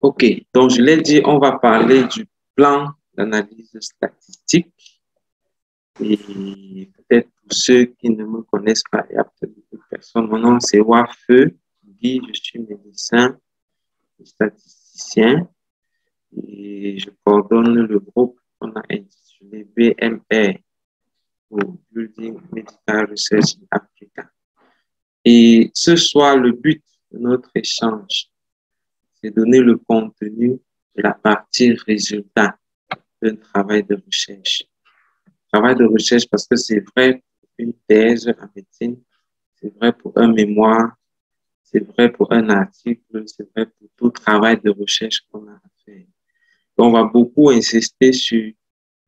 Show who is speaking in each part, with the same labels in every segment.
Speaker 1: OK, donc je l'ai dit, on va parler du plan d'analyse statistique. Et peut-être pour ceux qui ne me connaissent pas, il y a peut-être beaucoup de personnes. Mon nom, c'est Wafeu Guy, je suis médecin et statisticien et je coordonne le groupe qu'on a intitulé BMR, pour Building Medical Research in Africa. Et ce soir, le but de notre échange, c'est donner le contenu de la partie résultat d'un travail de recherche. Travail de recherche parce que c'est vrai pour une thèse en médecine, c'est vrai pour un mémoire, c'est vrai pour un article, c'est vrai pour tout travail de recherche qu'on a à faire. Donc, on va beaucoup insister sur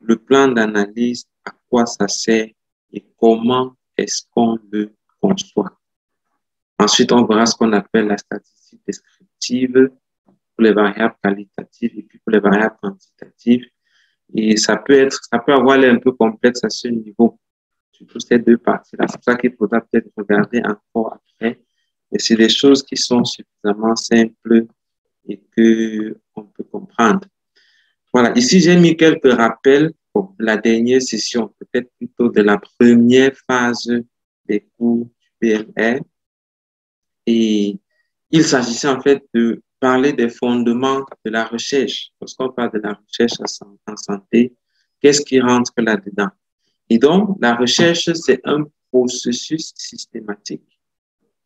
Speaker 1: le plan d'analyse, à quoi ça sert et comment est-ce qu'on le conçoit. Ensuite, on verra ce qu'on appelle la statistique descriptive pour les variables qualitatives et puis pour les variables quantitatives. Et ça peut avoir l'air un peu complexe à ce niveau, surtout ces deux parties-là. C'est pour ça qu'il faudra peut-être regarder encore après. Mais c'est des choses qui sont suffisamment simples et qu'on peut comprendre. Voilà, ici j'ai mis quelques rappels pour la dernière session, peut-être plutôt de la première phase des cours du BMR. Et il s'agissait en fait de parler des fondements de la recherche. Lorsqu'on parle de la recherche en santé, qu'est-ce qui rentre là-dedans? Et donc, la recherche, c'est un processus systématique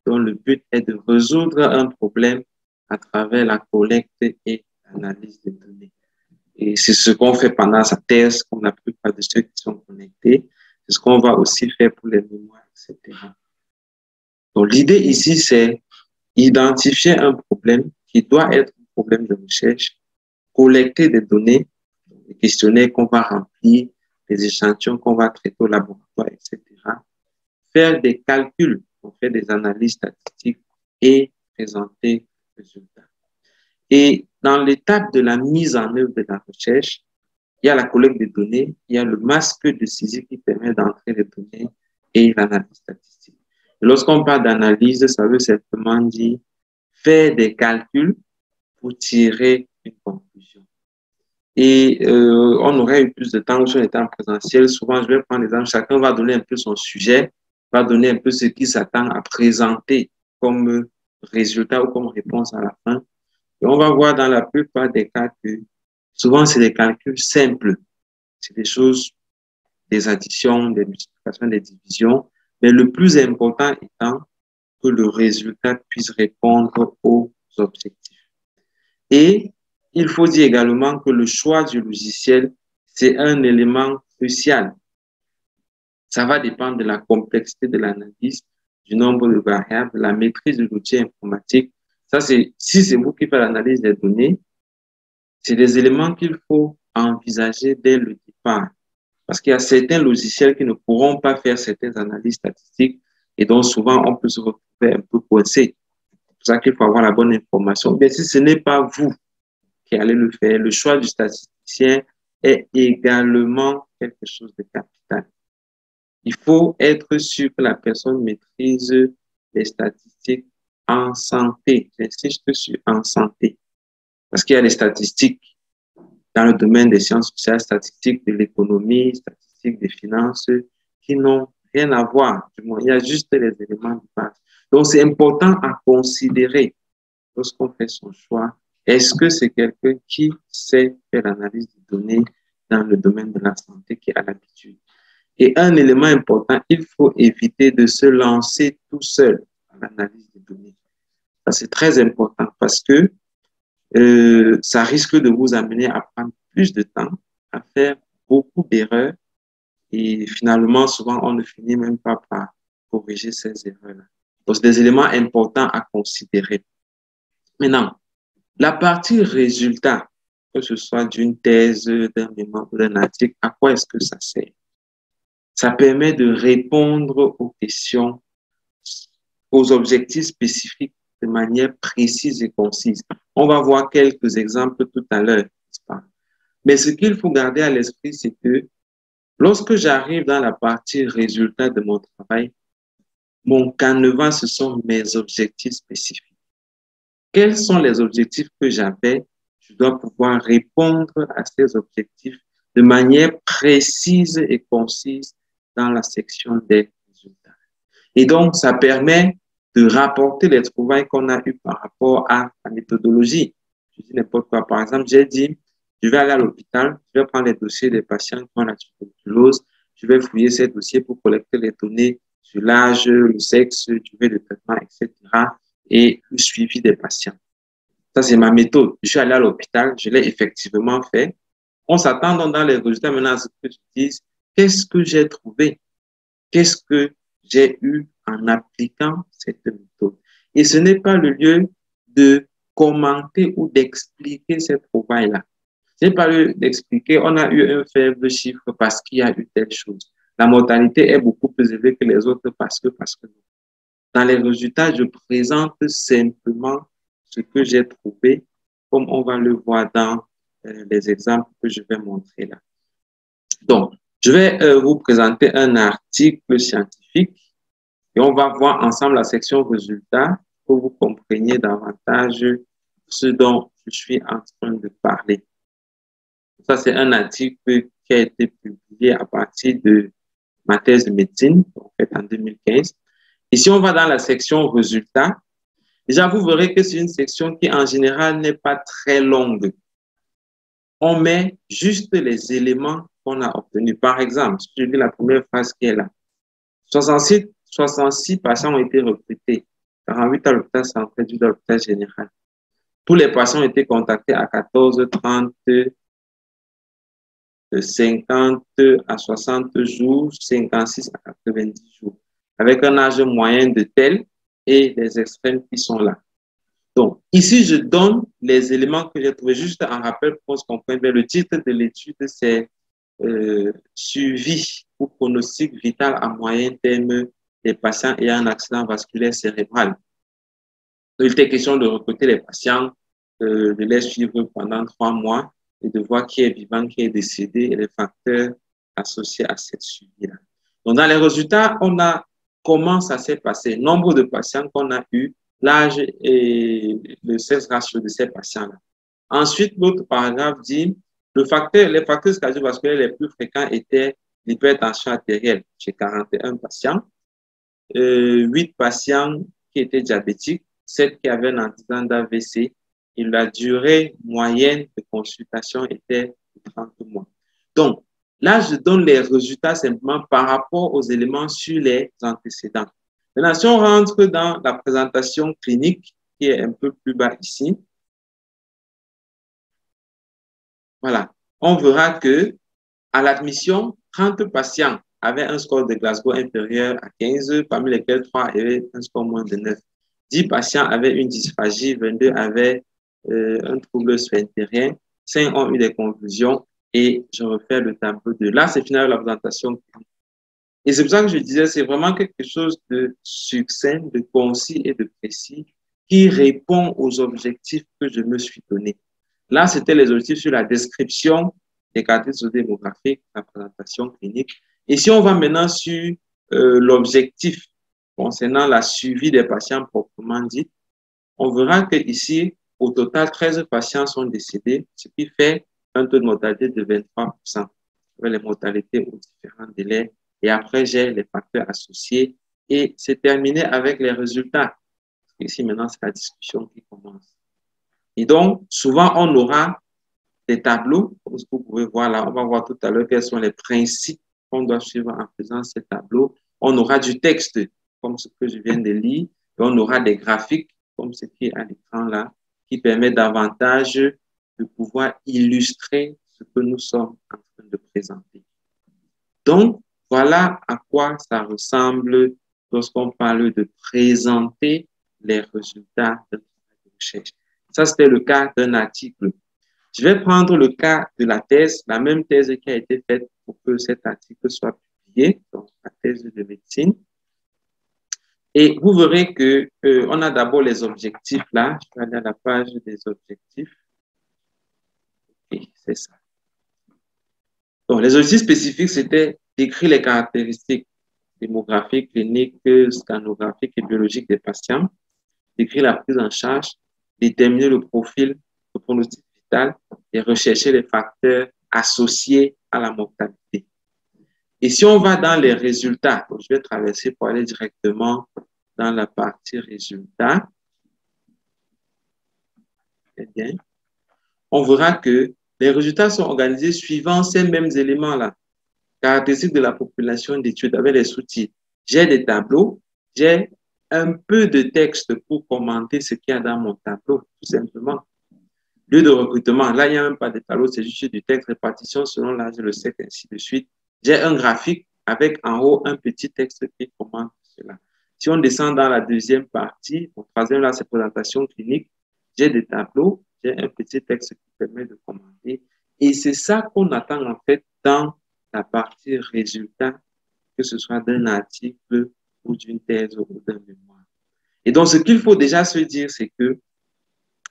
Speaker 1: dont le but est de résoudre un problème à travers la collecte et l'analyse des données. Et c'est ce qu'on fait pendant sa thèse, comme la plupart de ceux qui sont connectés. C'est ce qu'on va aussi faire pour les mémoires, etc. Donc, l'idée ici, c'est identifier un problème qui doit être un problème de recherche, collecter des données, des questionnaires qu'on va remplir, des échantillons qu'on va traiter au laboratoire, etc. Faire des calculs, on fait des analyses statistiques et présenter les résultats. Et dans l'étape de la mise en œuvre de la recherche, il y a la collecte des données, il y a le masque de saisie qui permet d'entrer les données et l'analyse statistique. Et lorsqu'on parle d'analyse, ça veut simplement dire faire des calculs pour tirer une conclusion. Et on aurait eu plus de temps si on était en présentiel. Souvent, je vais prendre l'exemple, chacun va donner un peu son sujet, va donner un peu ce qui s'attend à présenter comme résultat ou comme réponse à la fin. Et on va voir dans la plupart des cas que souvent, c'est des calculs simples. C'est des choses, des additions, des multiplications, des divisions. Mais le plus important étant que le résultat puisse répondre aux objectifs. Et il faut dire également que le choix du logiciel, c'est un élément crucial. Ça va dépendre de la complexité de l'analyse, du nombre de variables, de la maîtrise de l'outil informatique. Ça, si c'est vous qui faites l'analyse des données, c'est des éléments qu'il faut envisager dès le départ. Parce qu'il y a certains logiciels qui ne pourront pas faire certaines analyses statistiques et donc souvent on peut se retrouver un peu coincé. C'est pour ça qu'il faut avoir la bonne information. Mais si ce n'est pas vous qui allez le faire, le choix du statisticien est également quelque chose de capital. Il faut être sûr que la personne maîtrise les statistiques en santé. J'insiste sur en santé. Parce qu'il y a des statistiques dans le domaine des sciences sociales, statistiques de l'économie, statistiques des finances, qui n'ont rien à voir. Du moins, il y a juste les éléments de base. Donc, c'est important à considérer lorsqu'on fait son choix. Est-ce que c'est quelqu'un qui sait faire l'analyse des données dans le domaine de la santé, qui a l'habitude? Et un élément important, il faut éviter de se lancer tout seul à l'analyse des données. C'est très important parce que ça risque de vous amener à prendre plus de temps, à faire beaucoup d'erreurs et finalement, souvent, on ne finit même pas par corriger ces erreurs-là. Donc, c'est des éléments importants à considérer. Maintenant, la partie résultat, que ce soit d'une thèse, d'un mémoire ou d'un article, à quoi est-ce que ça sert? Ça permet de répondre aux questions, aux objectifs spécifiques de manière précise et concise. On va voir quelques exemples tout à l'heure. Mais ce qu'il faut garder à l'esprit, c'est que lorsque j'arrive dans la partie résultat de mon travail, mon canevas, ce sont mes objectifs spécifiques. Quels sont les objectifs que j'avais je dois pouvoir répondre à ces objectifs de manière précise et concise dans la section des résultats. Et donc, ça permet de rapporter les trouvailles qu'on a eues par rapport à la méthodologie. Je dis n'importe quoi. Par exemple, j'ai dit, je vais aller à l'hôpital, je vais prendre les dossiers des patients qui ont la tuberculose, je vais fouiller ces dossiers pour collecter les données sur l'âge, le sexe, durée de traitement, etc. et le suivi des patients. Ça, c'est ma méthode. Je suis allé à l'hôpital, je l'ai effectivement fait. On s'attend donc dans les résultats maintenant à ce que tu dises, qu'est-ce que j'ai trouvé? Qu'est-ce que j'ai eu en appliquant cette méthode? Et ce n'est pas le lieu de commenter ou d'expliquer cette trouvaille-là. Ce n'est pas le lieu d'expliquer, on a eu un faible chiffre parce qu'il y a eu telle chose. La mortalité est beaucoup plus élevée que les autres parce que. Dans les résultats, je présente simplement ce que j'ai trouvé, comme on va le voir dans les exemples que je vais montrer là. Donc, je vais vous présenter un article scientifique et on va voir ensemble la section résultats pour que vous compreniez davantage ce dont je suis en train de parler. Ça, c'est un article qui a été publié à partir de ma thèse de médecine, en fait, en 2015. Et si on va dans la section résultats, déjà, vous verrez que c'est une section qui, en général, n'est pas très longue. On met juste les éléments qu'on a obtenus. Par exemple, si je lis la première phrase qui est là, 66 patients ont été recrutés, 48 à l'hôpital central, 18 à l'hôpital général. Tous les patients ont été contactés à 14, 30, de 50 à 60 jours, 56 à 90 jours, avec un âge moyen de tel et les extrêmes qui sont là. Donc, ici, je donne les éléments que j'ai trouvés juste en rappel pour qu'on se comprenne bien. Le titre de l'étude, c'est suivi ou pronostic vital à moyen terme des patients ayant un accident vasculaire cérébral. Il était question de recruter les patients, de les suivre pendant 3 mois et de voir qui est vivant, qui est décédé et les facteurs associés à cette suivi-là. Donc, dans les résultats, on a comment ça s'est passé, nombre de patients qu'on a eu, l'âge et le sexe ratio de ces patients-là. Ensuite, l'autre paragraphe dit les facteurs cardiovasculaires les plus fréquents étaient l'hypertension artérielle chez 41 patients, 8 patients qui étaient diabétiques, 7 qui avaient un antécédent d'AVC et la durée moyenne de consultation était de 30 mois. Donc, là, je donne les résultats simplement par rapport aux éléments sur les antécédents. Maintenant, si on rentre dans la présentation clinique, qui est un peu plus bas ici, voilà, on verra que à l'admission, 30 patients avaient un score de Glasgow inférieur à 15, parmi lesquels 3 avaient un score moins de 9. 10 patients avaient une dysphagie, 22 avaient un trouble sphinctérien, 5 ont eu des convulsions et je refais le tableau de là, c'est finalement la présentation clinique. Et c'est pour ça que je disais, c'est vraiment quelque chose de succinct, de concis et de précis qui répond aux objectifs que je me suis donné. Là, c'était les objectifs sur la description des caractéristiques démographiques, la présentation clinique. Et si on va maintenant sur l'objectif concernant la suivi des patients proprement dit, on verra que ici, au total, 13 patients sont décédés, ce qui fait un taux de mortalité de 23%. Les mortalités aux différents délais. Et après, j'ai les facteurs associés. Et c'est terminé avec les résultats. Ici, maintenant, c'est la discussion qui commence. Et donc, souvent, on aura des tableaux, comme vous pouvez voir là. On va voir tout à l'heure quels sont les principes qu'on doit suivre en faisant ces tableaux. On aura du texte, comme ce que je viens de lire. Et on aura des graphiques, comme ce qui est à l'écran là, qui permet davantage de pouvoir illustrer ce que nous sommes en train de présenter. Donc, voilà à quoi ça ressemble lorsqu'on parle de présenter les résultats de recherche. Ça, c'était le cas d'un article. Je vais prendre le cas de la thèse, la même thèse qui a été faite pour que cet article soit publié, donc la thèse de médecine. Et vous verrez que on a d'abord les objectifs là. Je vais aller à la page des objectifs. Et c'est ça. Donc, les objectifs spécifiques, c'était décrire les caractéristiques démographiques, cliniques, scanographiques et biologiques des patients, décrire la prise en charge, déterminer le profil, le pronostic l'hôpital et rechercher les facteurs associés à la mortalité. Et si on va dans les résultats, donc je vais traverser pour aller directement dans la partie résultats. Eh bien, on verra que les résultats sont organisés suivant ces mêmes éléments-là. Caractéristiques de la population d'études avec les sous-titres. J'ai des tableaux, j'ai un peu de texte pour commenter ce qu'il y a dans mon tableau, tout simplement. Lieu de recrutement, là, il n'y a même pas de tableau, c'est juste du texte, répartition selon l'âge, le sexe, ainsi de suite. J'ai un graphique avec en haut un petit texte qui commente cela. Si on descend dans la deuxième partie, au troisième, là, c'est présentation clinique, j'ai des tableaux, j'ai un petit texte qui permet de commenter. Et c'est ça qu'on attend en fait dans la partie résultat, que ce soit d'un article ou d'une thèse ou d'un mémoire. Et donc, ce qu'il faut déjà se dire, c'est que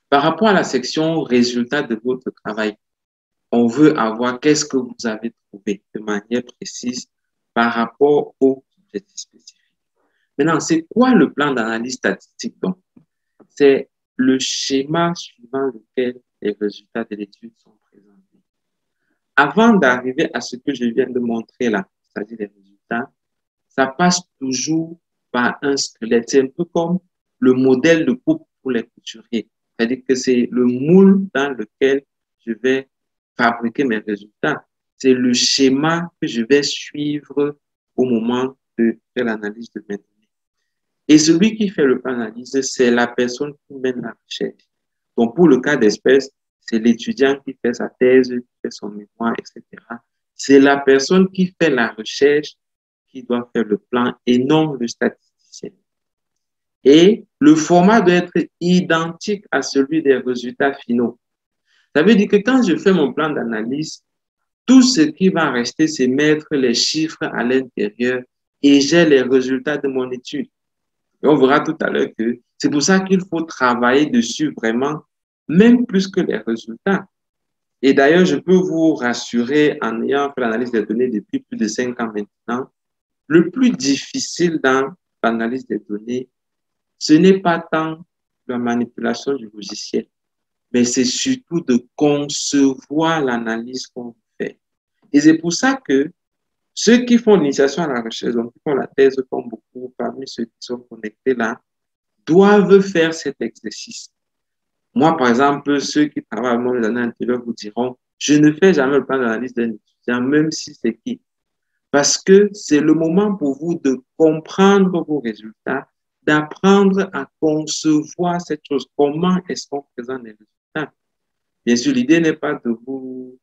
Speaker 1: par rapport à la section résultat de votre travail, on veut avoir qu'est-ce que vous avez trouvé de manière précise par rapport aux objectifs spécifiques. Maintenant, c'est quoi le plan d'analyse statistique donc? C'est le schéma suivant lequel les résultats de l'étude sont présentés. Avant d'arriver à ce que je viens de montrer là, c'est-à-dire les résultats, ça passe toujours par un squelette. C'est un peu comme le modèle de coupe pour les couturiers. C'est-à-dire que c'est le moule dans lequel je vais fabriquer mes résultats. C'est le schéma que je vais suivre au moment de faire l'analyse de mes données. Et celui qui fait le plan d'analyse, c'est la personne qui mène la recherche. Donc, pour le cas d'espèce, c'est l'étudiant qui fait sa thèse, qui fait son mémoire, etc. C'est la personne qui fait la recherche qui doit faire le plan et non le statisticien. Et le format doit être identique à celui des résultats finaux. Ça veut dire que quand je fais mon plan d'analyse, tout ce qui va rester, c'est mettre les chiffres à l'intérieur et j'ai les résultats de mon étude. Et on verra tout à l'heure que c'est pour ça qu'il faut travailler dessus vraiment, même plus que les résultats. Et d'ailleurs, je peux vous rassurer en ayant fait l'analyse des données depuis plus de 5 ans maintenant, le plus difficile dans l'analyse des données, ce n'est pas tant la manipulation du logiciel, mais c'est surtout de concevoir l'analyse qu'on fait. Et c'est pour ça que ceux qui font l'initiation à la recherche, donc qui font la thèse comme beaucoup parmi ceux qui sont connectés là, doivent faire cet exercice. Moi, par exemple, ceux qui travaillent avec moi les années antérieures vous diront, je ne fais jamais le plan d'analyse d'un étudiant, même si c'est qui. Parce que c'est le moment pour vous de comprendre vos résultats, d'apprendre à concevoir cette chose. Comment est-ce qu'on présente les résultats? Bien sûr, l'idée n'est pas de vous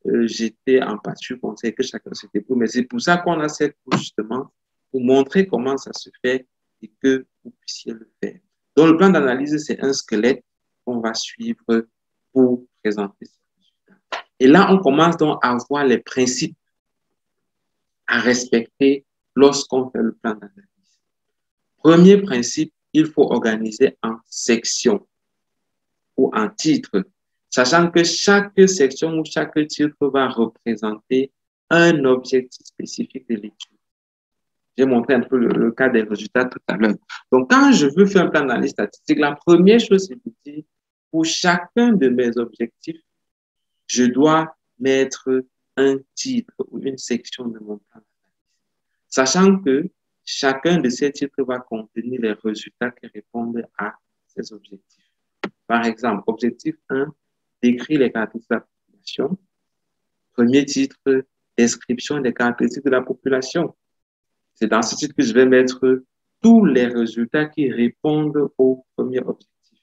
Speaker 1: jeter en pâture, conseil que chacun se débrouille, mais c'est pour ça qu'on a cette couche justement, pour montrer comment ça se fait et que vous puissiez le faire. Donc, le plan d'analyse, c'est un squelette qu'on va suivre pour présenter ces résultats. Et là, on commence donc à voir les principes à respecter lorsqu'on fait le plan d'analyse. Premier principe, il faut organiser en sections ou en titres, sachant que chaque section ou chaque titre va représenter un objectif spécifique de l'étude. J'ai montré un peu le cas des résultats tout à l'heure. Donc, quand je veux faire un plan d'analyse statistique, la première chose, c'est de dire, pour chacun de mes objectifs, je dois mettre un titre ou une section de mon plan d'analyse. Sachant que chacun de ces titres va contenir les résultats qui répondent à ces objectifs. Par exemple, objectif 1, décrire les caractéristiques de la population. Premier titre, description des caractéristiques de la population. C'est dans ce titre que je vais mettre tous les résultats qui répondent au premier objectif.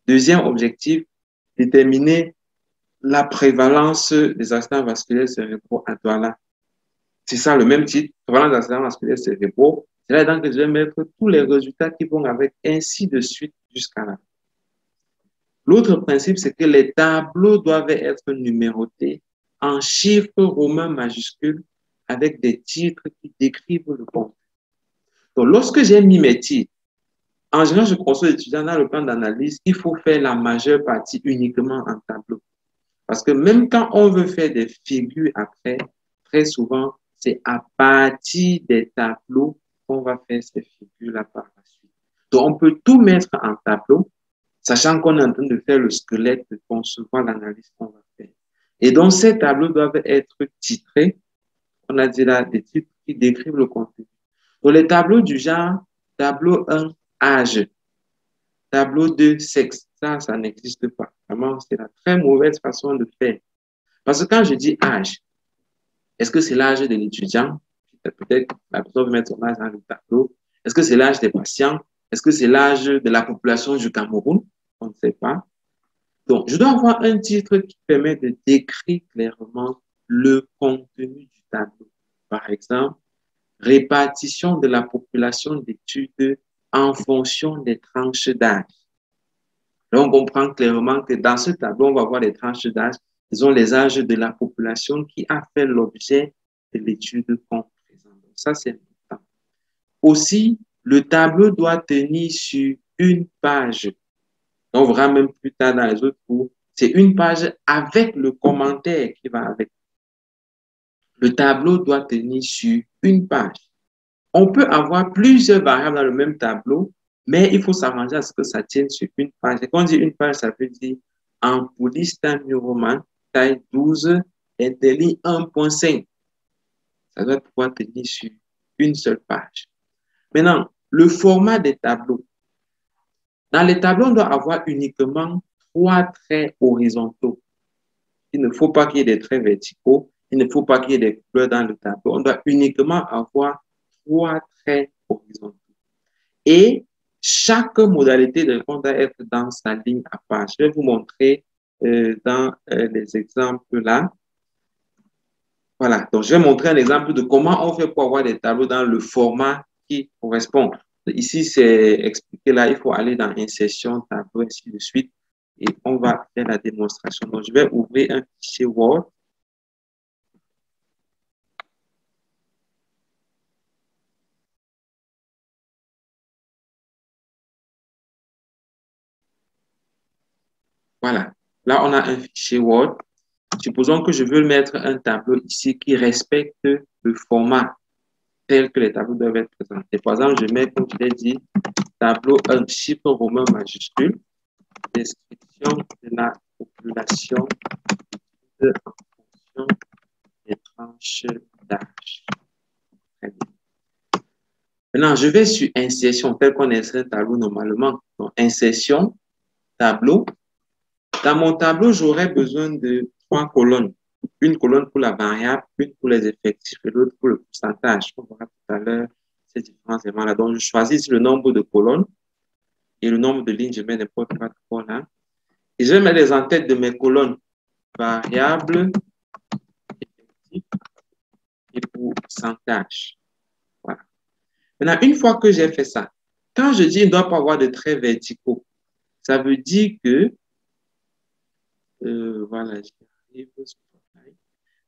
Speaker 1: Deuxième objectif, déterminer la prévalence des accidents vasculaires cérébraux à Douala. C'est ça le même titre, prévalence des accidents vasculaires cérébraux. C'est là donc que je vais mettre tous les résultats qui vont avec, ainsi de suite jusqu'à là. L'autre principe, c'est que les tableaux doivent être numérotés en chiffres romains majuscules avec des titres qui décrivent le contenu. Donc, lorsque j'ai mis mes titres, en général, je conseille aux étudiants dans le plan d'analyse, il faut faire la majeure partie uniquement en tableau. Parce que même quand on veut faire des figures après, très souvent, c'est à partir des tableaux qu'on va faire ces figures-là par la suite. Donc, on peut tout mettre en tableau. sachant qu'on est en train de faire le squelette, de concevoir l'analyse qu'on va faire. Et donc, ces tableaux doivent être titrés. On a dit là des titres qui décrivent le contenu. Donc, les tableaux du genre, tableau 1, âge, tableau 2, sexe, ça n'existe pas. Vraiment, c'est la très mauvaise façon de faire. Parce que quand je dis âge, est-ce que c'est l'âge de l'étudiant? Peut-être la personne veut mettre son âge dans le tableau. Est-ce que c'est l'âge des patients? Est-ce que c'est l'âge de la population du Cameroun? On ne sait pas. Donc, je dois avoir un titre qui permet de décrire clairement le contenu du tableau. Par exemple, répartition de la population d'études en fonction des tranches d'âge. Là, on comprend clairement que dans ce tableau, on va voir les tranches d'âge. Ils ont les âges de la population qui a fait l'objet de l'étude qu'on présente. Donc, ça, c'est important. Aussi, le tableau doit tenir sur une page. On verra même plus tard dans les autres cours. C'est une page avec le commentaire qui va avec. Le tableau doit tenir sur une page. On peut avoir plusieurs variables dans le même tableau, mais il faut s'arranger à ce que ça tienne sur une page. Et quand on dit une page, ça veut dire ampouliste neuroman, taille 12, interligne 1.5. Ça doit pouvoir tenir sur une seule page. Maintenant, le format des tableaux. Dans les tableaux, on doit avoir uniquement 3 traits horizontaux. Il ne faut pas qu'il y ait des traits verticaux. Il ne faut pas qu'il y ait des couleurs dans le tableau. On doit uniquement avoir 3 traits horizontaux. Et chaque modalité de réponse doit être dans sa ligne à part. Je vais vous montrer dans les exemples là. Voilà. Donc, je vais montrer un exemple de comment on fait pour avoir des tableaux dans le format qui correspond. Ici, c'est expliqué là. Il faut aller dans insertion, tableau, ainsi de suite. Et on va faire la démonstration. Donc, je vais ouvrir un fichier Word. Voilà. Là, on a un fichier Word. Supposons que je veux mettre un tableau ici qui respecte le format tel que les tableaux doivent être présentés. Par exemple, je mets, comme je l'ai dit, tableau 1, chiffre romain majuscule, description de la population en fonction des tranches d'âge. Très bien. Maintenant, je vais sur insertion, tel qu'on insère un tableau normalement. Donc, insertion, tableau. Dans mon tableau, j'aurai besoin de 3 colonnes. Une colonne pour la variable, une pour les effectifs et l'autre pour le pourcentage. On verra tout à l'heure ces différents éléments-là. Donc, je choisis le nombre de colonnes et le nombre de lignes, je mets n'importe quoi là. Et je vais mettre les en-têtes de mes colonnes. Variable, effectif et pourcentage. Voilà. Maintenant, une fois que j'ai fait ça, quand je dis qu'il ne doit pas avoir de traits verticaux, ça veut dire que voilà,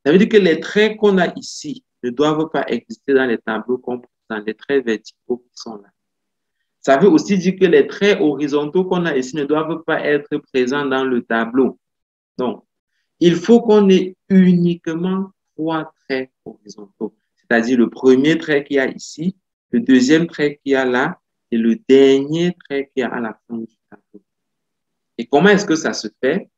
Speaker 1: ça veut dire que les traits qu'on a ici ne doivent pas exister dans les tableaux comme dans les traits verticaux qui sont là. Ça veut aussi dire que les traits horizontaux qu'on a ici ne doivent pas être présents dans le tableau. Donc, il faut qu'on ait uniquement 3 traits horizontaux. C'est-à-dire le premier trait qu'il y a ici, le deuxième trait qu'il y a là et le dernier trait qu'il y a à la fin du tableau. Et comment est-ce que ça se fait?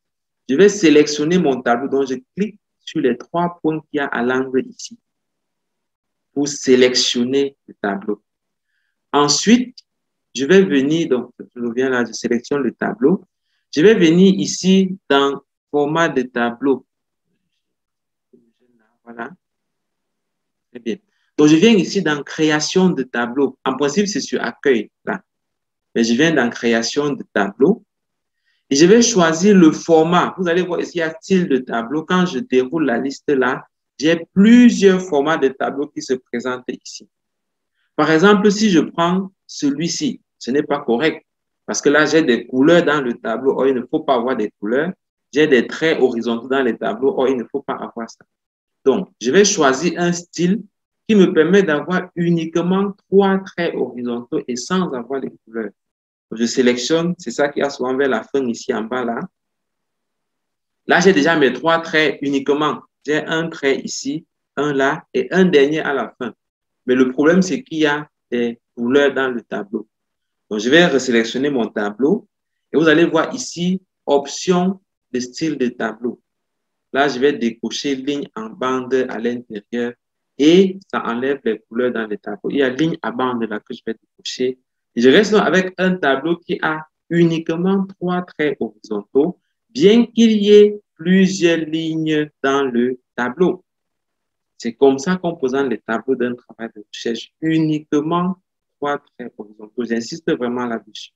Speaker 1: Je vais sélectionner mon tableau, donc je clique sur les 3 points qu'il y a à l'angle ici pour sélectionner le tableau. Ensuite, je vais venir, donc je reviens là, je sélectionne le tableau. Je vais venir ici dans format de tableau. Voilà. Très bien. Donc, je viens ici dans création de tableau. En principe, c'est sur accueil, là. Mais je viens dans création de tableau. Et je vais choisir le format. Vous allez voir ici, il y a style de tableau. Quand je déroule la liste là, j'ai plusieurs formats de tableau qui se présentent ici. Par exemple, si je prends celui-ci, ce n'est pas correct. Parce que là, j'ai des couleurs dans le tableau. Or, il ne faut pas avoir des couleurs. J'ai des traits horizontaux dans les tableaux. Or, il ne faut pas avoir ça. Donc, je vais choisir un style qui me permet d'avoir uniquement 3 traits horizontaux et sans avoir les couleurs. Je sélectionne, c'est ça qui a souvent vers la fin ici en bas là. Là, j'ai déjà mes 3 traits uniquement. J'ai un trait ici, un là et un dernier à la fin. Mais le problème, c'est qu'il y a des couleurs dans le tableau. Donc, je vais resélectionner mon tableau Et vous allez voir ici, option de style de tableau. Là, je vais décocher ligne en bande à l'intérieur et ça enlève les couleurs dans les tableaux. Il y a ligne à bande là que je vais décocher. Et je reste avec un tableau qui a uniquement 3 traits horizontaux, bien qu'il y ait plusieurs lignes dans le tableau. C'est comme ça qu'en posant les tableaux d'un travail de recherche, uniquement 3 traits horizontaux. J'insiste vraiment là-dessus.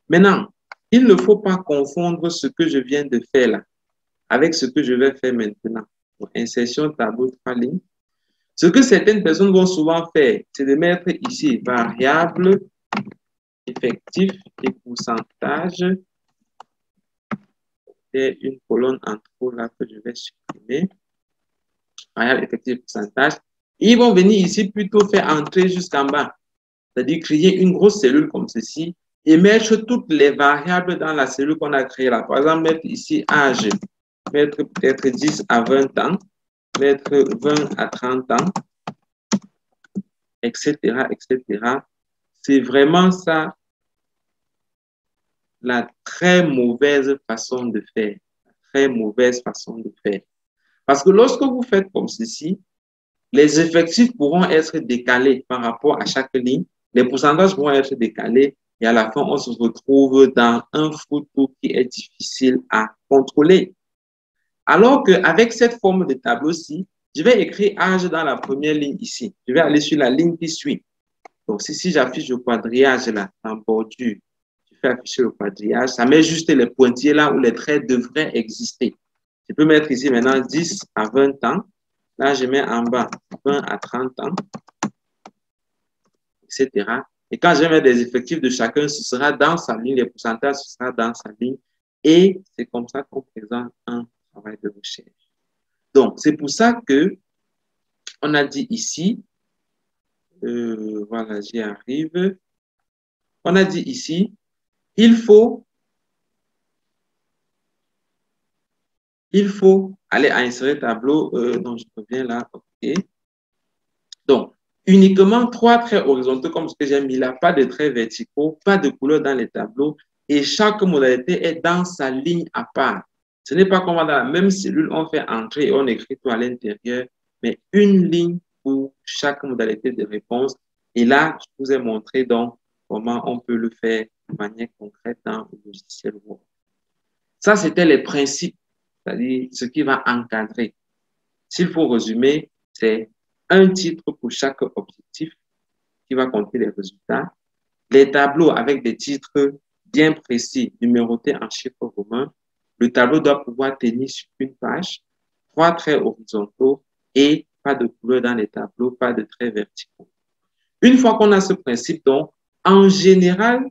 Speaker 1: Maintenant, il ne faut pas confondre ce que je viens de faire là avec ce que je vais faire maintenant. Donc, insertion tableau 3 lignes. Ce que certaines personnes vont souvent faire, c'est de mettre ici variable, effectif et pourcentage. Et une colonne en trop là que je vais supprimer. Variable, effectif et pourcentage. Ils vont venir ici plutôt faire entrer jusqu'en bas. C'est-à-dire créer une grosse cellule comme ceci et mettre toutes les variables dans la cellule qu'on a créée là. Par exemple, mettre ici âge, mettre peut-être 10 à 20 ans, mettre 20 à 30 ans, etc., etc. C'est vraiment ça la très mauvaise façon de faire. La très mauvaise façon de faire. Parce que lorsque vous faites comme ceci, les effectifs pourront être décalés par rapport à chaque ligne, les pourcentages pourront être décalés et à la fin, on se retrouve dans un photo qui est difficile à contrôler. Alors qu'avec cette forme de tableau-ci, je vais écrire âge dans la première ligne ici. Je vais aller sur la ligne qui suit. Donc, si j'affiche le quadrillage là, en bordure, je fais afficher le quadrillage, ça met juste les pointillés là où les traits devraient exister. Je peux mettre ici maintenant 10 à 20 ans. Là, je mets en bas 20 à 30 ans, etc. Et quand je mets des effectifs de chacun, ce sera dans sa ligne, les pourcentages, ce sera dans sa ligne. Et c'est comme ça qu'on présente un travail de recherche. Donc, c'est pour ça que on a dit ici, voilà, j'y arrive. On a dit ici, il faut aller à insérer tableau. Donc, je reviens là. OK. Donc, uniquement 3 traits horizontaux comme ce que j'ai mis là, pas de traits verticaux, pas de couleur dans les tableaux et chaque modalité est dans sa ligne à part. Ce n'est pas comme dans la même cellule, on fait entrer et on écrit tout à l'intérieur, mais une ligne pour chaque modalité de réponse. Et là, je vous ai montré donc comment on peut le faire de manière concrète dans le logiciel Word. Ça, c'était les principes, c'est-à-dire ce qui va encadrer. S'il faut résumer, c'est un titre pour chaque objectif qui va compter les résultats, les tableaux avec des titres bien précis, numérotés en chiffres romains. Le tableau doit pouvoir tenir sur une page, 3 traits horizontaux et pas de couleur dans les tableaux, pas de traits verticaux. Une fois qu'on a ce principe, donc, en général,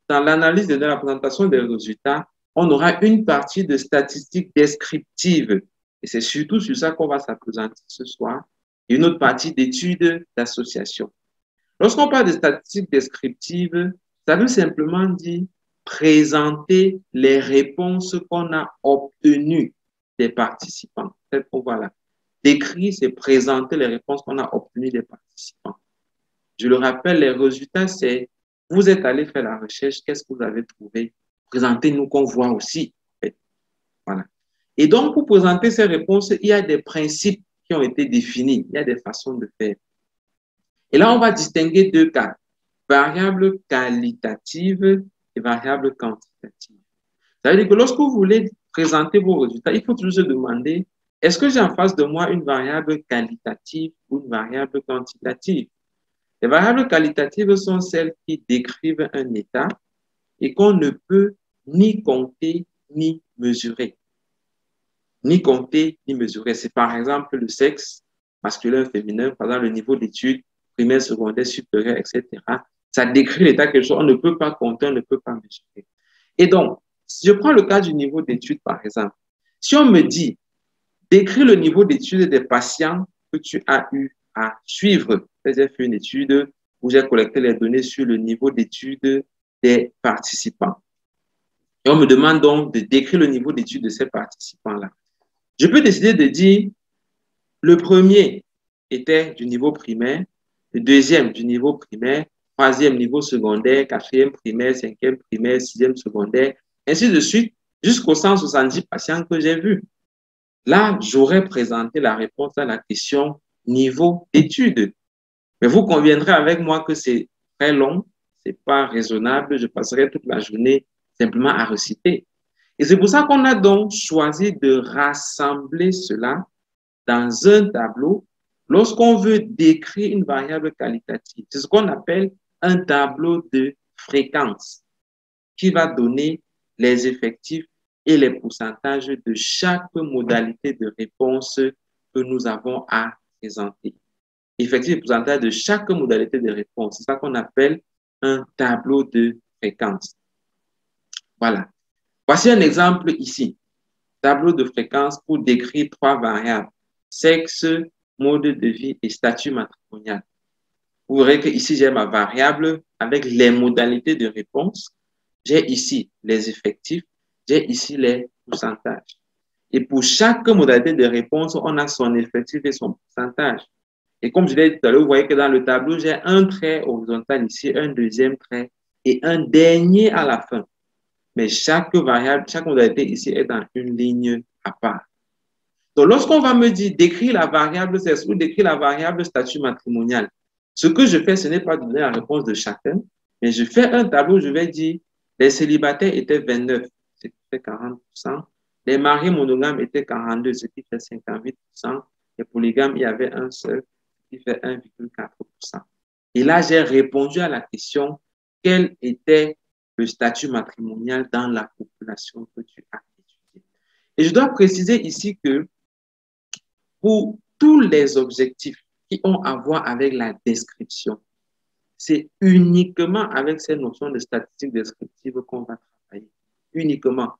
Speaker 1: dans l'analyse et dans la présentation des résultats, on aura une partie de statistiques descriptives. Et c'est surtout sur ça qu'on va s'appesantir ce soir. Et une autre partie d'études d'association. Lorsqu'on parle de statistiques descriptives, ça veut simplement dire présenter les réponses qu'on a obtenues des participants. Voilà. Décrire, c'est présenter les réponses qu'on a obtenues des participants. Je le rappelle, les résultats, c'est vous êtes allé faire la recherche, qu'est-ce que vous avez trouvé? Présentez-nous qu'on voit aussi. Voilà. Et donc, pour présenter ces réponses, il y a des principes qui ont été définis, il y a des façons de faire. Et là, on va distinguer 2 cas, variable qualitative et variable quantitative. Ça veut dire que lorsque vous voulez présenter vos résultats, il faut toujours se demander, est-ce que j'ai en face de moi une variable qualitative ou une variable quantitative? Les variables qualitatives sont celles qui décrivent un état et qu'on ne peut ni compter ni mesurer. Ni compter ni mesurer. C'est par exemple le sexe masculin, féminin, par exemple le niveau d'études primaire, secondaire, supérieur, etc. Ça décrit l'état quelque chose. On ne peut pas compter, on ne peut pas mesurer. Et donc, si je prends le cas du niveau d'études, par exemple, si on me dit, décris le niveau d'études des patients que tu as eu à suivre. J'ai fait une étude où j'ai collecté les données sur le niveau d'études des participants. Et on me demande donc de décrire le niveau d'études de ces participants-là. Je peux décider de dire, le premier était du niveau primaire, le deuxième du niveau primaire, troisième niveau secondaire, quatrième primaire, cinquième primaire, sixième secondaire, ainsi de suite, jusqu'aux 170 patients que j'ai vus. Là, j'aurais présenté la réponse à la question niveau d'études. Mais vous conviendrez avec moi que c'est très long, c'est pas raisonnable, je passerai toute la journée simplement à reciter. Et c'est pour ça qu'on a donc choisi de rassembler cela dans un tableau lorsqu'on veut décrire une variable qualitative. C'est ce qu'on appelle un tableau de fréquence qui va donner les effectifs et les pourcentages de chaque modalité de réponse que nous avons à présenter. Effectifs et pourcentages de chaque modalité de réponse. C'est ça qu'on appelle un tableau de fréquence. Voilà. Voici un exemple ici. Tableau de fréquence pour décrire trois variables. Sexe, mode de vie et statut matrimonial. Vous verrez que ici, j'ai ma variable avec les modalités de réponse. J'ai ici les effectifs. J'ai ici les pourcentages. Et pour chaque modalité de réponse, on a son effectif et son pourcentage. Et comme je l'ai dit tout à l'heure, vous voyez que dans le tableau, j'ai un trait horizontal ici, un deuxième trait et un dernier à la fin. Mais chaque variable, chaque modalité ici est dans une ligne à part. Donc, lorsqu'on va me dire décrire la variable sexe ou décrire la variable statut matrimonial, ce que je fais, ce n'est pas de donner la réponse de chacun, mais je fais un tableau, je vais dire les célibataires étaient 29, ce qui fait 40%. Les mariés monogames étaient 42, ce qui fait 58%. Les polygames, il y avait un seul, ce qui fait 1,4%. Et là, j'ai répondu à la question, quel était le statut matrimonial dans la population que tu as étudiée. Et je dois préciser ici que pour tous les objectifs qui ont à voir avec la description, c'est uniquement avec ces notions de statistiques descriptives qu'on va travailler. Uniquement.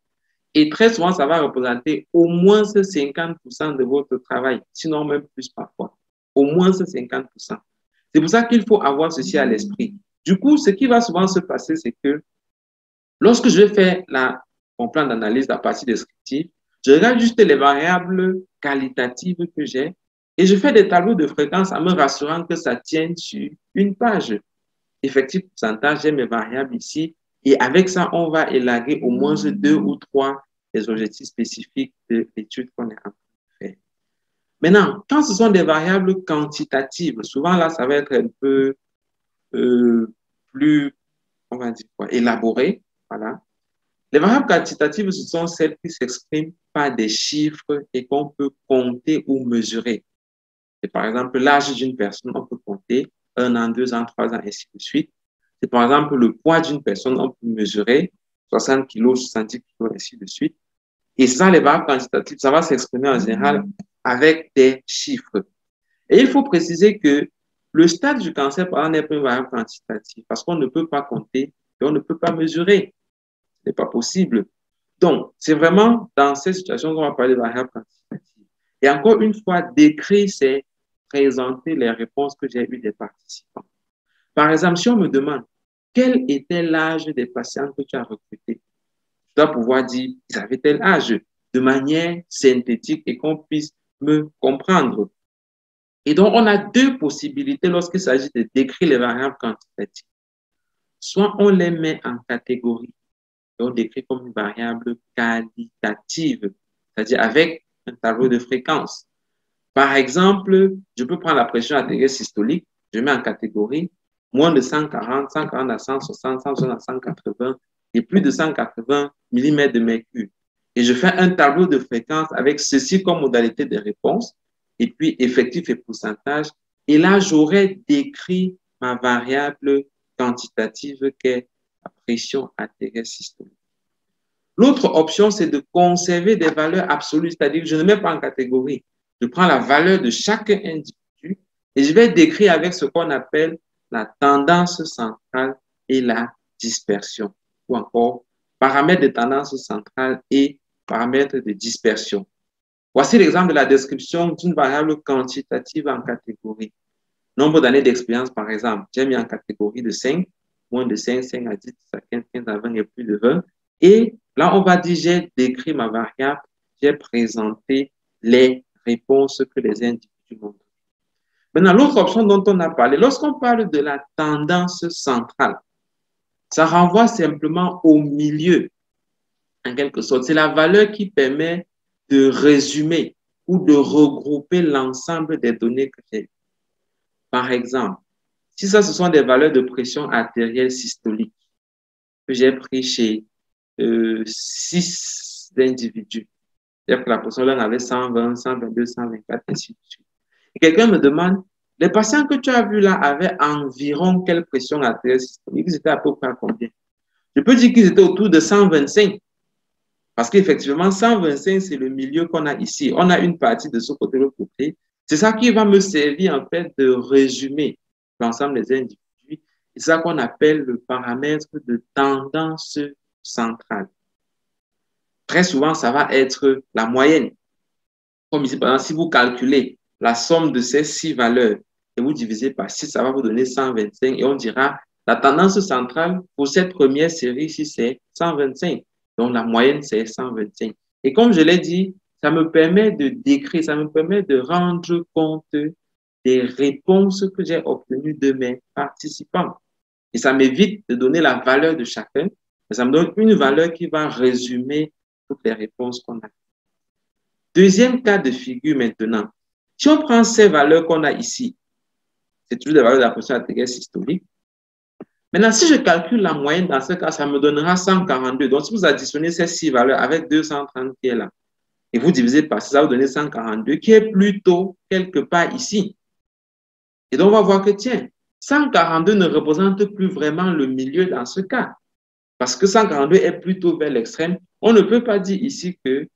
Speaker 1: Et très souvent, ça va représenter au moins 50% de votre travail, sinon même plus parfois. Au moins 50%. C'est pour ça qu'il faut avoir ceci à l'esprit. Du coup, ce qui va souvent se passer, c'est que lorsque je vais faire mon plan d'analyse de la partie descriptive, je regarde juste les variables qualitatives que j'ai et je fais des tableaux de fréquence en me rassurant que ça tienne sur une page. Effectif pourcentage, j'ai mes variables ici et avec ça, on va élaguer au moins 2 ou 3 des objectifs spécifiques de l'étude qu'on est en train de faire. Maintenant, quand ce sont des variables quantitatives, souvent là, ça va être un peu plus, on va dire quoi, élaboré. Voilà. Les variables quantitatives, ce sont celles qui s'expriment par des chiffres et qu'on peut compter ou mesurer. C'est par exemple l'âge d'une personne, on peut compter 1 an, 2 ans, 3 ans, ainsi de suite. C'est par exemple le poids d'une personne, on peut mesurer 60 kg, 70 kg, ainsi de suite. Et ça, les variables quantitatives, ça va s'exprimer en général avec des chiffres. Et il faut préciser que le stade du cancer, par exemple, n'est pas une variable quantitative parce qu'on ne peut pas compter et on ne peut pas mesurer. Ce n'est pas possible. Donc, c'est vraiment dans ces situations qu'on va parler de variables quantitatives. Et encore une fois, décrire, c'est présenter les réponses que j'ai eues des participants. Par exemple, si on me demande quel était l'âge des patients que tu as recrutés, je dois pouvoir dire ils avaient tel âge de manière synthétique et qu'on puisse me comprendre. Et donc, on a deux possibilités lorsqu'il s'agit de décrire les variables quantitatives. Soit on les met en catégorie, et on décrit comme une variable qualitative, c'est-à-dire avec un tableau de fréquence. Par exemple, je peux prendre la pression artérielle systolique, je mets en catégorie moins de 140, 140 à 160, 160 à 180 et plus de 180 mm de mercure. Et je fais un tableau de fréquence avec ceci comme modalité de réponse et puis effectif et pourcentage. Et là, j'aurais décrit ma variable quantitative qui est la pression artérielle systolique. L'autre option, c'est de conserver des valeurs absolues, c'est-à-dire que je ne mets pas en catégorie. Je prends la valeur de chaque individu et je vais décrire avec ce qu'on appelle la tendance centrale et la dispersion, ou encore paramètres de tendance centrale et paramètres de dispersion. Voici l'exemple de la description d'une variable quantitative en catégorie. Nombre d'années d'expérience, par exemple, j'ai mis en catégorie de 5, moins de 5, 5 à 10, 10 à 15, 15 à 20 et plus de 20. Et là, on va dire, j'ai décrit ma variable, j'ai présenté les réponses que les individus m'ont données. Maintenant, l'autre option dont on a parlé, lorsqu'on parle de la tendance centrale, ça renvoie simplement au milieu, en quelque sorte. C'est la valeur qui permet de résumer ou de regrouper l'ensemble des données que j'ai. Par exemple, si ça, ce sont des valeurs de pression artérielle systolique que j'ai pris chez 6 individus, c'est-à-dire que la pression l'un avait 120, 122, 124, ainsi de suite. Et quelqu'un me demande, les patients que tu as vus là avaient environ quelle pression artérielle systolique? Ils étaient à peu près à combien? Je peux dire qu'ils étaient autour de 125. Parce qu'effectivement, 125, c'est le milieu qu'on a ici. On a une partie de ce côté, l'autre côté. C'est ça qui va me servir en fait de résumer l'ensemble des individus. C'est ça qu'on appelle le paramètre de tendance centrale. Très souvent, ça va être la moyenne. Comme ici, par exemple, si vous calculez la somme de ces 6 valeurs et vous divisez par 6, ça va vous donner 125. Et on dira, la tendance centrale pour cette première série ici, c'est 125. Donc, la moyenne, c'est 125. Et comme je l'ai dit, ça me permet de décrire, ça me permet de rendre compte des réponses que j'ai obtenues de mes participants. Et ça m'évite de donner la valeur de chacun, mais ça me donne une valeur qui va résumer toutes les réponses qu'on a. Deuxième cas de figure maintenant. Si on prend ces valeurs qu'on a ici, c'est toujours des valeurs de la pression artérielle systolique. Maintenant, si je calcule la moyenne, dans ce cas, ça me donnera 142. Donc, si vous additionnez ces 6 valeurs avec 230 qui est là, et vous divisez par 6, ça va vous donner 142, qui est plutôt quelque part ici. Et donc, on va voir que, tiens, 142 ne représente plus vraiment le milieu dans ce cas. Parce que 142 est plutôt vers l'extrême. On ne peut pas dire ici que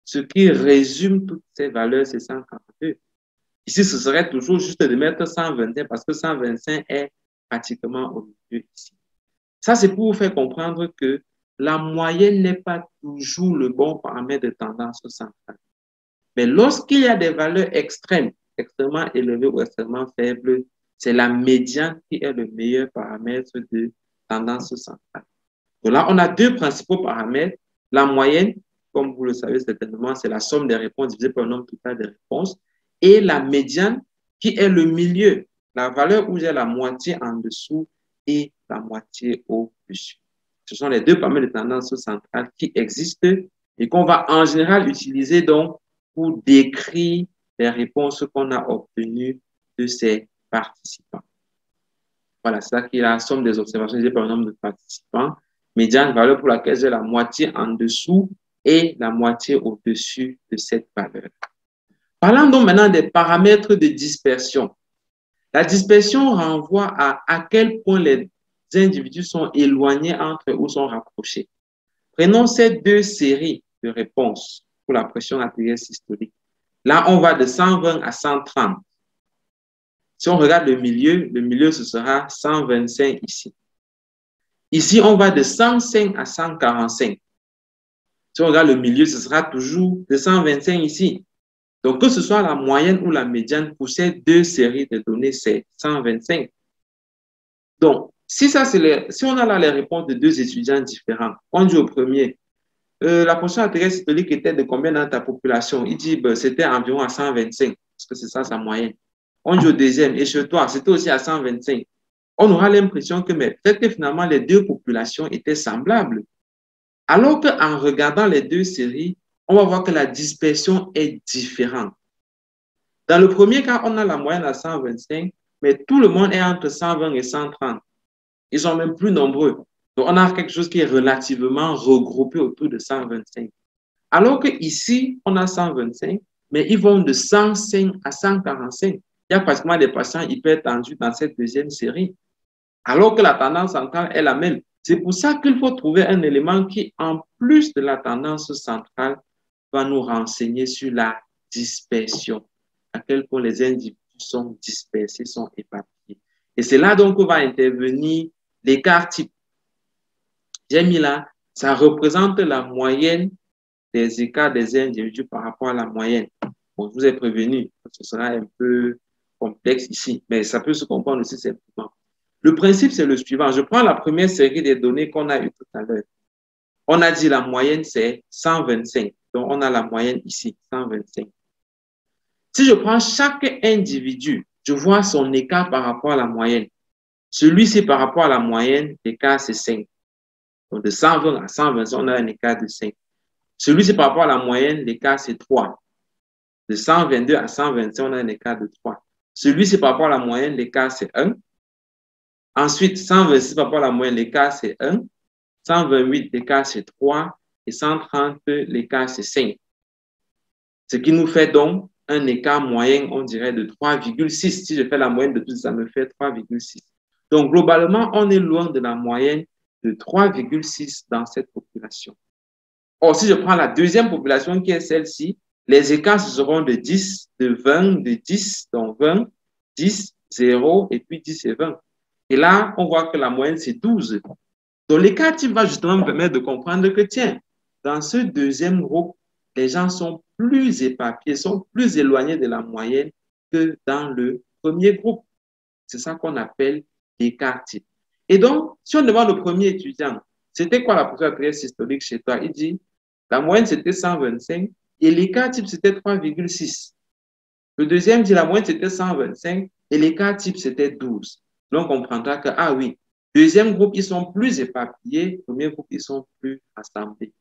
Speaker 1: ce qui résume toutes ces valeurs, c'est 142. Ici, ce serait toujours juste de mettre 125 parce que 125 est pratiquement au milieu ici. Ça, c'est pour vous faire comprendre que la moyenne n'est pas toujours le bon paramètre de tendance centrale. Mais lorsqu'il y a des valeurs extrêmes, extrêmement élevées ou extrêmement faibles, c'est la médiane qui est le meilleur paramètre de tendance centrale. Donc là, on a 2 principaux paramètres. La moyenne, comme vous le savez certainement, c'est la somme des réponses divisée par le nombre total des réponses. Et la médiane, qui est le milieu, la valeur où j'ai la moitié en dessous et la moitié au-dessus. Ce sont les 2 paramètres de tendance centrale qui existent et qu'on va en général utiliser donc pour décrire les réponses qu'on a obtenues de ces participants. Voilà, c'est ça qui est la somme des observations divisée par le nombre de participants. Médiane, valeur pour laquelle j'ai la moitié en dessous et la moitié au-dessus de cette valeur. Parlons donc maintenant des paramètres de dispersion. La dispersion renvoie à quel point les individus sont éloignés entre eux ou sont rapprochés. Prenons ces 2 séries de réponses pour la pression artérielle systolique. Là, on va de 120 à 130. Si on regarde le milieu, ce sera 125 ici. Ici, on va de 105 à 145. Si on regarde le milieu, ce sera toujours de 125 ici. Donc, que ce soit la moyenne ou la médiane, pour ces 2 séries de données, c'est 125. Donc, si on a là les réponses de 2 étudiants différents, on dit au premier, la pression artérielle systolique était de combien dans ta population? Il dit, c'était environ à 125, parce que c'est ça sa moyenne. On dit au deuxième, et chez toi, c'était aussi à 125. On aura l'impression que peut-être que finalement, les 2 populations étaient semblables. Alors qu'en regardant les 2 séries, on va voir que la dispersion est différente. Dans le premier cas, on a la moyenne à 125, mais tout le monde est entre 120 et 130. Ils sont même plus nombreux. Donc, on a quelque chose qui est relativement regroupé autour de 125. Alors qu'ici, on a 125, mais ils vont de 105 à 145. Il y a pratiquement des patients hypertendus dans cette deuxième série. Alors que la tendance centrale est la même. C'est pour ça qu'il faut trouver un élément qui, en plus de la tendance centrale, va nous renseigner sur la dispersion. À quel point les individus sont dispersés, sont éparpillés. Et c'est là donc que va intervenir l'écart type. J'ai mis là, ça représente la moyenne des écarts des individus par rapport à la moyenne. Bon, je vous ai prévenu, ce sera un peu complexe ici, mais ça peut se comprendre aussi simplement. Le principe, c'est le suivant. Je prends la première série des données qu'on a eues tout à l'heure. On a dit la moyenne, c'est 125. Donc, on a la moyenne ici, 125. Si je prends chaque individu je vois son écart par rapport à la moyenne. Celui-ci, par rapport à la moyenne, l'écart, c'est 5. Donc, de 120 à 125, on a un écart de 5. Celui-ci, par rapport à la moyenne, l'écart, c'est 3. De 122 à 125, on a un écart de 3. Celui-ci, par rapport à la moyenne, l'écart, c'est 1. Ensuite, 126 par rapport à la moyenne, l'écart, c'est 1. 128, l'écart, c'est 3. Et 130, l'écart, c'est 5. Ce qui nous fait donc un écart moyen, on dirait, de 3,6. Si je fais la moyenne de tout ça, me fait 3,6. Donc, globalement, on est loin de la moyenne de 3,6 dans cette population. Or, si je prends la deuxième population qui est celle-ci, les écarts seront de 10, de 20, de 10, donc 20, 10, 0, et puis 10 et 20. Et là, on voit que la moyenne, c'est 12. Donc, l'écart type va justement me permettre de comprendre que, tiens, dans ce deuxième groupe, les gens sont plus éparpillés, sont plus éloignés de la moyenne que dans le premier groupe. C'est ça qu'on appelle l'écart type. Et donc, si on demande au premier étudiant, c'était quoi la pourcentage systolique chez toi? Il dit, la moyenne, c'était 125 et l'écart type, c'était 3,6. Le deuxième dit, la moyenne, c'était 125 et l'écart type, c'était 12. Donc, on comprendra que, ah oui, deuxième groupe, ils sont plus éparpillés, premier groupe, ils sont plus rassemblés.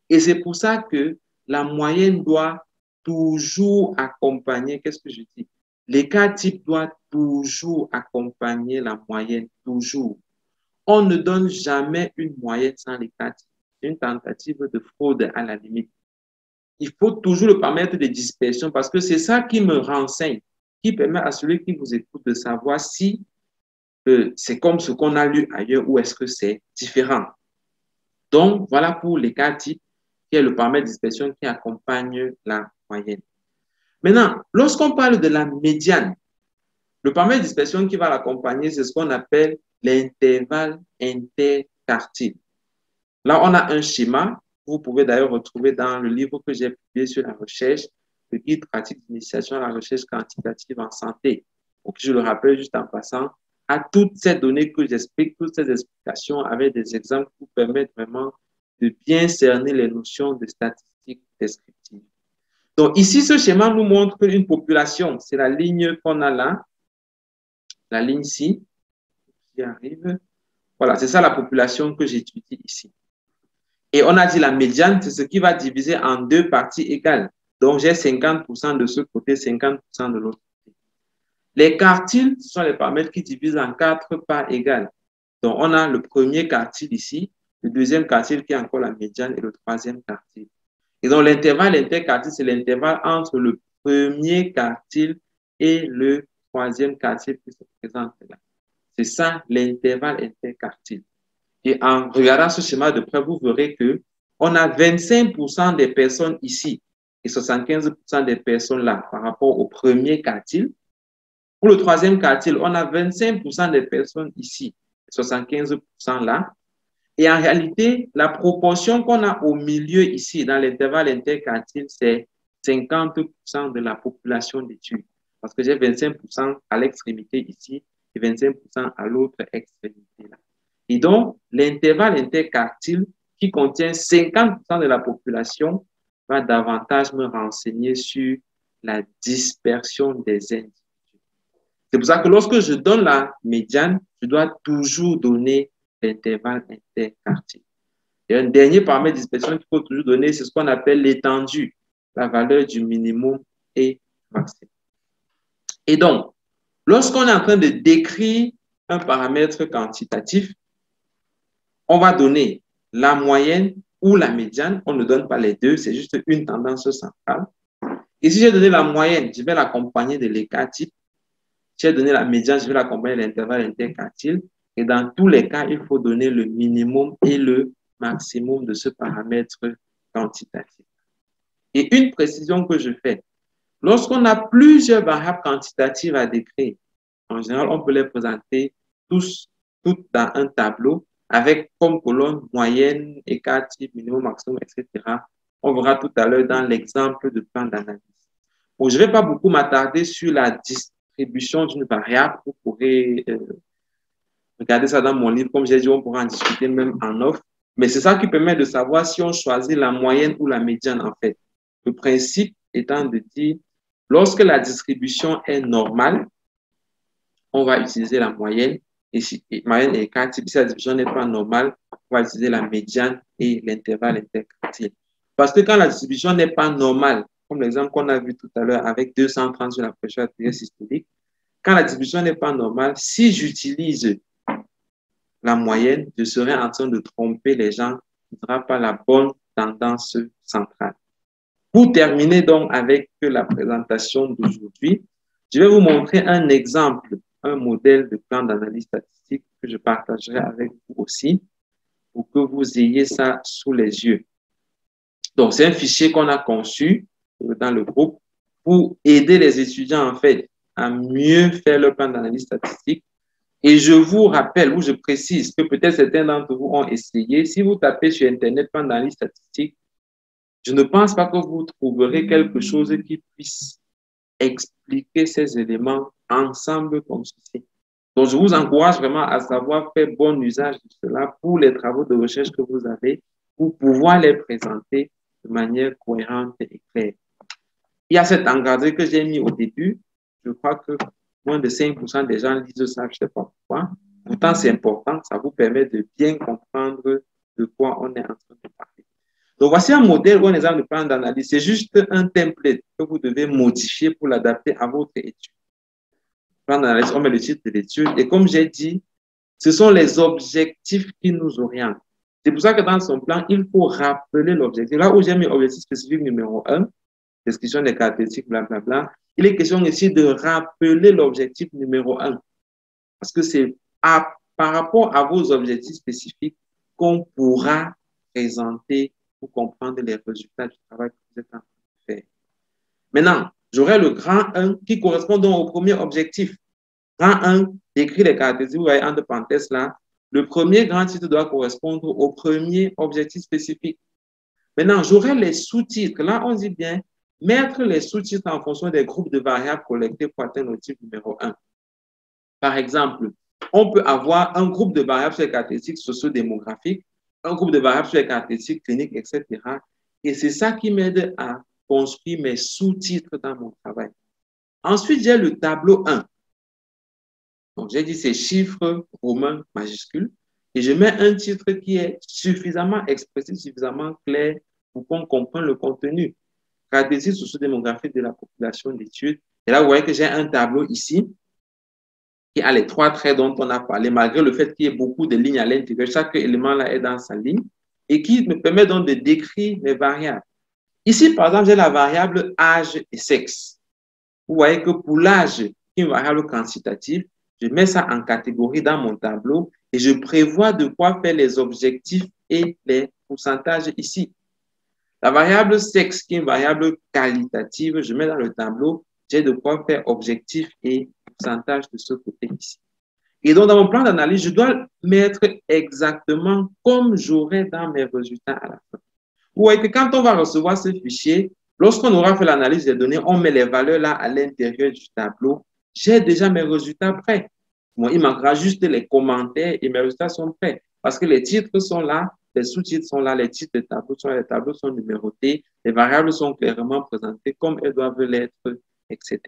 Speaker 1: Et c'est pour ça que la moyenne doit toujours accompagner, qu'est-ce que je dis? L'écart type doit toujours accompagner la moyenne, toujours. On ne donne jamais une moyenne sans l'écart type. C'est une tentative de fraude à la limite. Il faut toujours le paramètre de dispersion parce que c'est ça qui me renseigne, qui permet à celui qui vous écoute de savoir si c'est comme ce qu'on a lu ailleurs ou est-ce que c'est différent. Donc, voilà pour l'écart type qui est le paramètre de dispersion qui accompagne la moyenne. Maintenant, lorsqu'on parle de la médiane, le paramètre de dispersion qui va l'accompagner, c'est ce qu'on appelle l'intervalle interquartile. Là, on a un schéma. Vous pouvez d'ailleurs retrouver dans le livre que j'ai publié sur la recherche, le guide pratique d'initiation à la recherche quantitative en santé. Donc, je le rappelle juste en passant à toutes ces données que j'explique, toutes ces explications avec des exemples qui vous permettent vraiment de bien cerner les notions de statistiques descriptives. Donc, ici, ce schéma nous montre une population. C'est la ligne qu'on a là, la ligne ci, qui arrive. Voilà, c'est ça la population que j'étudie ici. Et on a dit la médiane, c'est ce qui va diviser en deux parties égales. Donc, j'ai 50% de ce côté, 50% de l'autre côté. Les quartiles, ce sont les paramètres qui divisent en 4 parts égales. Donc, on a le premier quartile ici, le deuxième quartile qui est encore la médiane et le troisième quartile. Et donc, l'intervalle interquartile, c'est l'intervalle entre le premier quartile et le troisième quartile qui se présente là. C'est ça, l'intervalle interquartile. Et en regardant ce schéma de près, vous verrez qu'on a 25% des personnes ici et 75% des personnes là par rapport au premier quartile. Pour le troisième quartile, on a 25% des personnes ici et 75% là. Et en réalité, la proportion qu'on a au milieu ici, dans l'intervalle interquartile, c'est 50% de la population d'études. Parce que j'ai 25% à l'extrémité ici et 25% à l'autre extrémité là. Et donc, l'intervalle interquartile qui contient 50% de la population va davantage me renseigner sur la dispersion des individus. C'est pour ça que lorsque je donne la médiane, je dois toujours donner l'intervalle interquartile. Et un dernier paramètre de dispersion qu'il faut toujours donner, c'est ce qu'on appelle l'étendue, la valeur du minimum et maximum. Et donc, lorsqu'on est en train de décrire un paramètre quantitatif, on va donner la moyenne ou la médiane. On ne donne pas les deux, c'est juste une tendance centrale. Et si j'ai donné la moyenne, je vais l'accompagner de l'écart type. Si j'ai donné la médiane, je vais l'accompagner de l'intervalle interquartile. Et dans tous les cas, il faut donner le minimum et le maximum de ce paramètre quantitatif. Et une précision que je fais, lorsqu'on a plusieurs variables quantitatives à décrire, en général, on peut les présenter toutes dans un tableau avec comme colonne moyenne, écart type, minimum, maximum, etc. On verra tout à l'heure dans l'exemple de plan d'analyse. Bon, je ne vais pas beaucoup m'attarder sur la distribution d'une variable. Vous pourrez regarder ça dans mon livre. Comme j'ai dit, on pourra en discuter même en off. Mais c'est ça qui permet de savoir si on choisit la moyenne ou la médiane en fait. Le principe étant de dire, lorsque la distribution est normale, on va utiliser la moyenne. Moyenne et écart type, si la division n'est pas normale, on va utiliser la médiane et l'intervalle interquartile. Parce que quand la distribution n'est pas normale, comme l'exemple qu'on a vu tout à l'heure avec 230 sur la pression artérielle systolique, quand la distribution n'est pas normale, si j'utilise la moyenne, je serai en train de tromper les gens, ce ne sera pas la bonne tendance centrale. Pour terminer donc avec la présentation d'aujourd'hui, je vais vous montrer un exemple, un modèle de plan d'analyse statistique que je partagerai avec vous aussi pour que vous ayez ça sous les yeux. Donc, c'est un fichier qu'on a conçu dans le groupe pour aider les étudiants en fait à mieux faire leur plan d'analyse statistique. Et je vous rappelle, ou je précise que peut-être certains d'entre vous ont essayé. Si vous tapez sur Internet plan d'analyse statistique, je ne pense pas que vous trouverez quelque chose qui puisse expliquer ces éléments ensemble comme ceci. Donc, je vous encourage vraiment à savoir faire bon usage de cela pour les travaux de recherche que vous avez, pour pouvoir les présenter de manière cohérente et claire. Il y a cet encadré que j'ai mis au début. Je crois que moins de 5% des gens lisent ça, je ne sais pas pourquoi. Pourtant, c'est important, ça vous permet de bien comprendre de quoi on est en train de parler. Donc, voici un modèle ou un exemple de plan d'analyse. C'est juste un template que vous devez modifier pour l'adapter à votre étude. Plan d'analyse, on met le titre de l'étude. Et comme j'ai dit, ce sont les objectifs qui nous orientent. C'est pour ça que dans son plan, il faut rappeler l'objectif. Là où j'ai mis objectif spécifique numéro 1, description des caractéristiques, blablabla, il est question ici de rappeler l'objectif numéro 1. Parce que c'est par rapport à vos objectifs spécifiques qu'on pourra présenter pour comprendre les résultats du travail que vous êtes en train de faire. Maintenant, j'aurai le grand 1 qui correspond donc au premier objectif. Grand 1 décrit les caractéristiques, vous voyez entre parenthèses là. Le premier grand titre doit correspondre au premier objectif spécifique. Maintenant, j'aurai les sous-titres. Là, on dit bien mettre les sous-titres en fonction des groupes de variables collectés pour atteindre le type numéro 1. Par exemple, on peut avoir un groupe de variables sur les caractéristiques socio-démographiques, un groupe de variables sur les caractéristiques cliniques, etc. Et c'est ça qui m'aide à construire mes sous-titres dans mon travail. Ensuite, j'ai le tableau 1. Donc, j'ai dit ces chiffres romains majuscules et je mets un titre qui est suffisamment expressif, suffisamment clair pour qu'on comprenne le contenu. Caractéristiques socio-démographiques de la population d'études. Et là, vous voyez que j'ai un tableau ici qui a les 3 traits dont on a parlé, malgré le fait qu'il y ait beaucoup de lignes à l'intérieur. Chaque élément là est dans sa ligne et qui me permet donc de décrire les variables. Ici, par exemple, j'ai la variable âge et sexe. Vous voyez que pour l'âge, qui est une variable quantitative, je mets ça en catégorie dans mon tableau et je prévois de quoi faire les objectifs et les pourcentages ici. La variable sexe, qui est une variable qualitative, je mets dans le tableau, j'ai de quoi faire objectif et pourcentage de ce côté ici. Et donc, dans mon plan d'analyse, je dois mettre exactement comme j'aurai dans mes résultats à la fin. Vous voyez que quand on va recevoir ce fichier, lorsqu'on aura fait l'analyse des données, on met les valeurs là à l'intérieur du tableau. J'ai déjà mes résultats prêts. Bon, il manquera juste les commentaires et mes résultats sont prêts. Parce que les titres sont là, les sous-titres sont là, les titres de tableaux sont là, les tableaux sont numérotés, les variables sont clairement présentées comme elles doivent l'être, etc.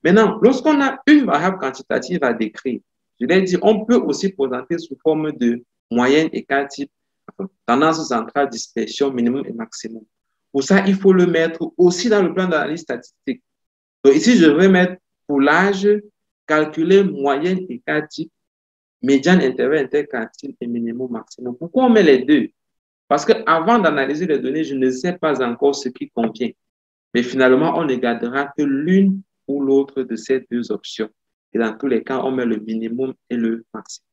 Speaker 1: Maintenant, lorsqu'on a une variable quantitative à décrire, je l'ai dit, on peut aussi présenter sous forme de moyenne, écart type, tendance centrale, dispersion, minimum et maximum. Pour ça, il faut le mettre aussi dans le plan d'analyse statistique. Donc ici, je vais mettre pour l'âge, calculer moyenne, écart type, médiane, intervalle, interquartile et minimum, maximum. Pourquoi on met les deux? Parce qu'avant d'analyser les données, je ne sais pas encore ce qui convient. Mais finalement, on ne gardera que l'une ou l'autre de ces deux options. Et dans tous les cas, on met le minimum et le maximum.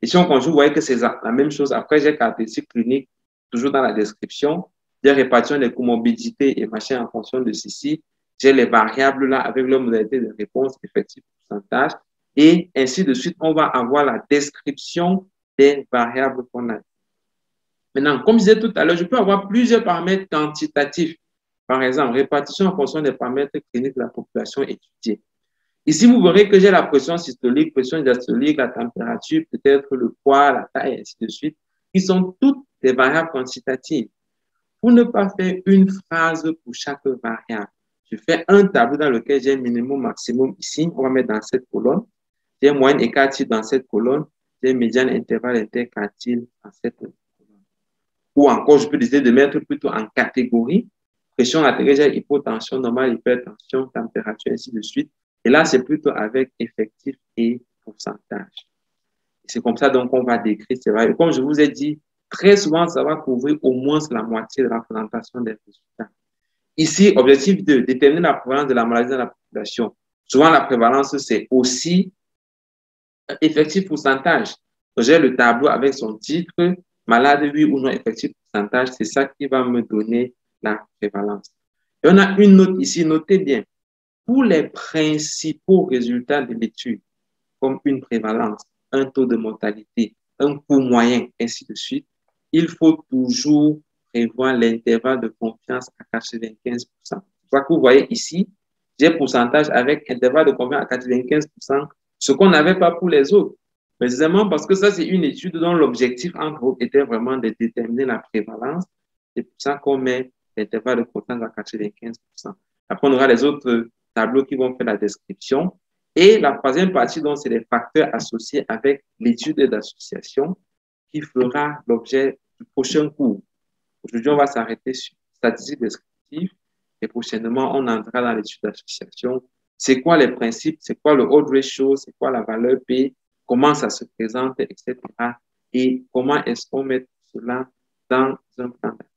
Speaker 1: Et si on conjugue, vous voyez que c'est la même chose. Après, j'ai caractéristiques cliniques, toujours dans la description. J'ai répartition des comorbidités et machin en fonction de ceci. J'ai les variables là avec leur modalité de réponse, effectif, pourcentage. Et ainsi de suite, on va avoir la description des variables qu'on a. Maintenant, comme je disais tout à l'heure, je peux avoir plusieurs paramètres quantitatifs. Par exemple, répartition en fonction des paramètres cliniques de la population étudiée. Ici, vous verrez que j'ai la pression systolique, pression diastolique, la température, peut-être le poids, la taille, et ainsi de suite, qui sont toutes des variables quantitatives. Pour ne pas faire une phrase pour chaque variable, Je fais un tableau dans lequel j'ai minimum, maximum ici. On va mettre dans cette colonne. J'ai moyenne et quartile dans cette colonne. J'ai médiane, intervalle, interquartile dans cette colonne. Ou encore, je peux décider de mettre plutôt en catégorie. Pression artérielle, hypotension normale, hypertension, température, ainsi de suite. Et là, c'est plutôt avec effectif et pourcentage. C'est comme ça donc on va décrire. C'est vrai. Et comme je vous ai dit, très souvent, ça va couvrir au moins la moitié de la présentation des résultats. Ici, objectif de déterminer la prévalence de la maladie dans la population. Souvent, la prévalence, c'est aussi effectif pourcentage. J'ai le tableau avec son titre, malade, oui ou non, effectif pourcentage. C'est ça qui va me donner la prévalence. Et on a une note ici, notez bien. Pour les principaux résultats de l'étude, comme une prévalence, un taux de mortalité, un coût moyen, ainsi de suite, il faut toujours prévoir l'intervalle de confiance à 95%. Je crois que vous voyez ici, j'ai pourcentage avec intervalle de confiance à 95%, ce qu'on n'avait pas pour les autres. Précisément parce que ça, c'est une étude dont l'objectif, entre autres, était vraiment de déterminer la prévalence. C'est pour ça qu'on met l'intervalle de confiance à 95%. Après, on aura les autres tableaux qui vont faire la description. Et la troisième partie, donc, c'est les facteurs associés avec l'étude d'association qui fera l'objet du prochain cours. Aujourd'hui, on va s'arrêter sur statistiques descriptives et prochainement, on entrera dans l'étude d'association. C'est quoi les principes, c'est quoi le odds ratio, c'est quoi la valeur P, comment ça se présente, etc. Et comment est-ce qu'on met cela dans un plan d'action.